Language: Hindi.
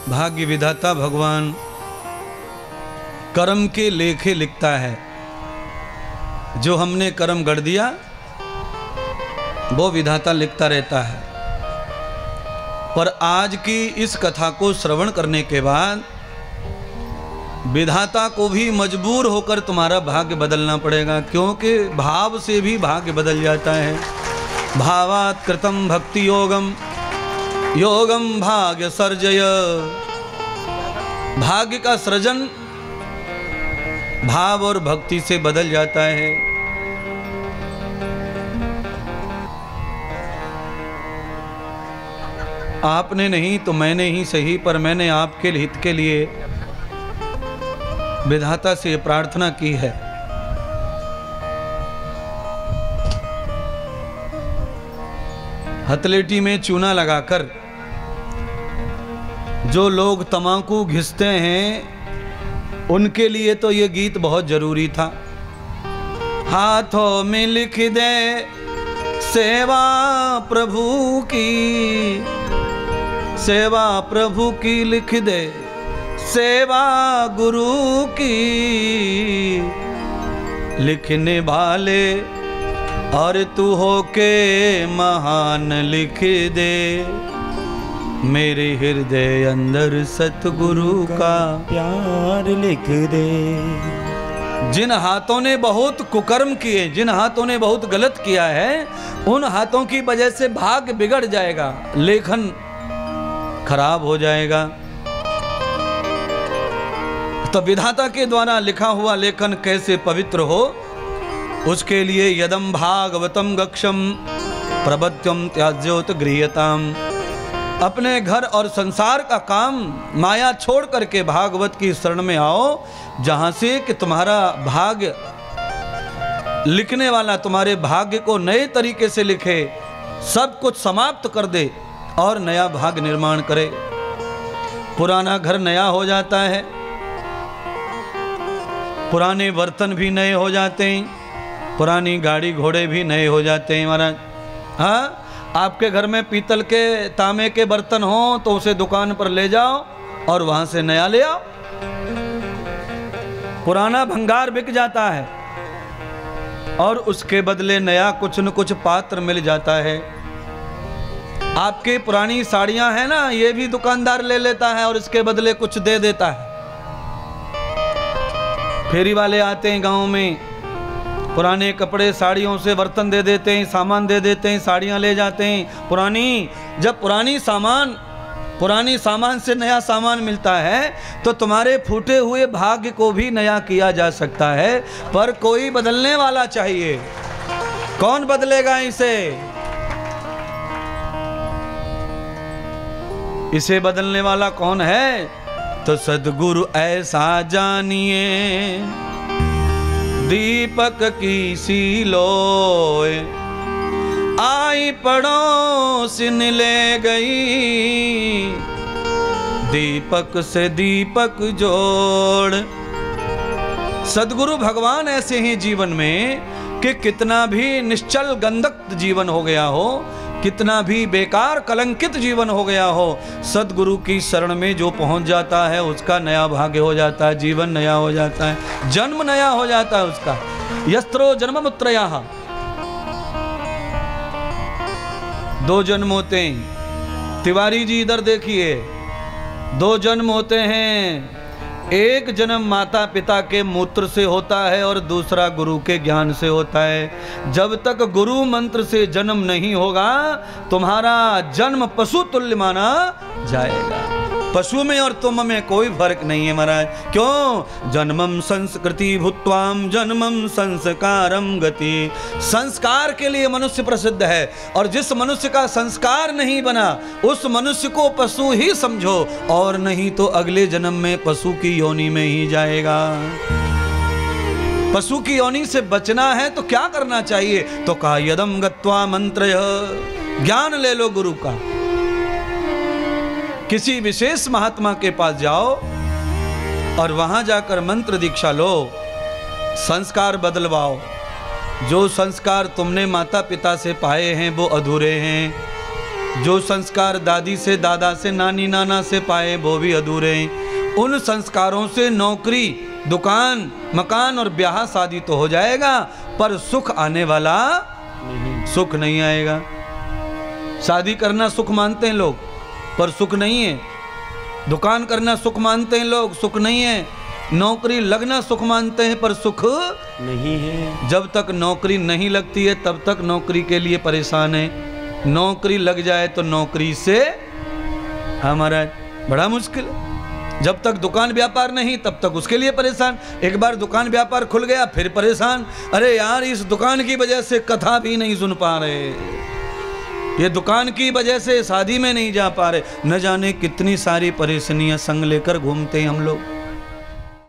भाग्य विधाता भगवान कर्म के लेखे लिखता है। जो हमने कर्म गढ़ दिया वो विधाता लिखता रहता है। पर आज की इस कथा को श्रवण करने के बाद विधाता को भी मजबूर होकर तुम्हारा भाग्य बदलना पड़ेगा, क्योंकि भाव से भी भाग्य बदल जाता है। भावात् कृतं भक्ति योगम योगम भाग्य सर्जय। भाग्य का सृजन भाव और भक्ति से बदल जाता है। आपने नहीं तो मैंने ही सही, पर मैंने आपके हित के लिए विधाता से प्रार्थना की है। हथेली में चूना लगाकर जो लोग तंबाकू घिसते हैं उनके लिए तो ये गीत बहुत जरूरी था। हाथों में लिख दे सेवा प्रभु की, सेवा प्रभु की लिख दे सेवा गुरु की। लिखने वाले और तू हो के महान लिख दे, मेरे हृदय अंदर सतगुरु का प्यार लिख दे। जिन हाथों ने बहुत कुकर्म किए, जिन हाथों ने बहुत गलत किया है, उन हाथों की वजह से भाग्य बिगड़ जाएगा, लेखन खराब हो जाएगा। तो विधाता के द्वारा लिखा हुआ लेखन कैसे पवित्र हो, उसके लिए यदम भागवतम गक्षम प्रबध्यम त्याज्योत गृह्यताम। अपने घर और संसार का काम माया छोड़ करके भागवत की शरण में आओ, जहां से कि तुम्हारा भाग्य लिखने वाला तुम्हारे भाग्य को नए तरीके से लिखे, सब कुछ समाप्त कर दे और नया भाग्य निर्माण करे। पुराना घर नया हो जाता है, पुराने बर्तन भी नए हो जाते हैं, पुरानी गाड़ी घोड़े भी नए हो जाते हैं महाराज। हाँ, आपके घर में पीतल के तांबे के बर्तन हो तो उसे दुकान पर ले जाओ और वहां से नया ले आओ। पुराना भंगार बिक जाता है और उसके बदले नया कुछ न कुछ पात्र मिल जाता है। आपके पुरानी साड़ियां हैं ना, ये भी दुकानदार ले लेता है और इसके बदले कुछ दे देता है। फेरी वाले आते हैं गांव में, पुराने कपड़े साड़ियों से बर्तन दे देते हैं, सामान दे देते हैं, साड़ियां ले जाते हैं पुरानी। जब पुरानी सामान से नया सामान मिलता है तो तुम्हारे फूटे हुए भाग्य को भी नया किया जा सकता है, पर कोई बदलने वाला चाहिए। कौन बदलेगा इसे? इसे बदलने वाला कौन है? तो सद्गुरु ऐसा जानिए, दीपक की सी लोय आई पड़ोसिन ले गई, दीपक से दीपक जोड़। सद्गुरु भगवान ऐसे हैं जीवन में कि कितना भी निश्चल गंधक जीवन हो गया हो, कितना भी बेकार कलंकित जीवन हो गया हो, सद्गुरु की शरण में जो पहुंच जाता है उसका नया भाग्य हो जाता है, जीवन नया हो जाता है, जन्म नया हो जाता है उसका। यस्त्रो जन्ममुत्रयः, 2 जन्म होते हैं। तिवारी जी इधर देखिए, 2 जन्म होते हैं। एक जन्म माता पिता के मूत्र से होता है और दूसरा गुरु के ज्ञान से होता है। जब तक गुरु मंत्र से जन्म नहीं होगा तुम्हारा जन्म पशु तुल्य माना जाएगा। पशु में और तुम में कोई फर्क नहीं है महाराज। क्यों? जन्मम संस्कृति भूत्वाम जन्मम संस्कारम गति। संस्कार के लिए मनुष्य प्रसिद्ध है, और जिस मनुष्य का संस्कार नहीं बना उस मनुष्य को पशु ही समझो, और नहीं तो अगले जन्म में पशु की योनि में ही जाएगा। पशु की योनि से बचना है तो क्या करना चाहिए? तो कहा यदम गत्वा मंत्रय, ज्ञान ले लो गुरु का। किसी विशेष महात्मा के पास जाओ और वहां जाकर मंत्र दीक्षा लो, संस्कार बदलवाओ। जो संस्कार तुमने माता पिता से पाए हैं वो अधूरे हैं, जो संस्कार दादी से, दादा से, नानी नाना से पाए वो भी अधूरे हैं। उन संस्कारों से नौकरी, दुकान, मकान और ब्याह शादी तो हो जाएगा, पर सुख आने वाला सुख नहीं आएगा। शादी करना सुख मानते हैं लोग, पर सुख नहीं है। दुकान करना सुख मानते हैं लोग, सुख नहीं है। नौकरी लगना सुख मानते हैं, पर सुख नहीं है। जब तक नौकरी नहीं लगती है तब तक नौकरी के लिए परेशान है। नौकरी लग जाए तो नौकरी से हमारा बड़ा मुश्किल है। जब तक दुकान व्यापार नहीं तब तक उसके लिए परेशान। एक बार दुकान व्यापार खुल गया फिर परेशान। अरे यार, इस दुकान की वजह से कथा भी नहीं सुन पा रहे, ये दुकान की वजह से शादी में नहीं जा पा रहे। न जाने कितनी सारी परेशानियां संग लेकर घूमते हैं हम लोग।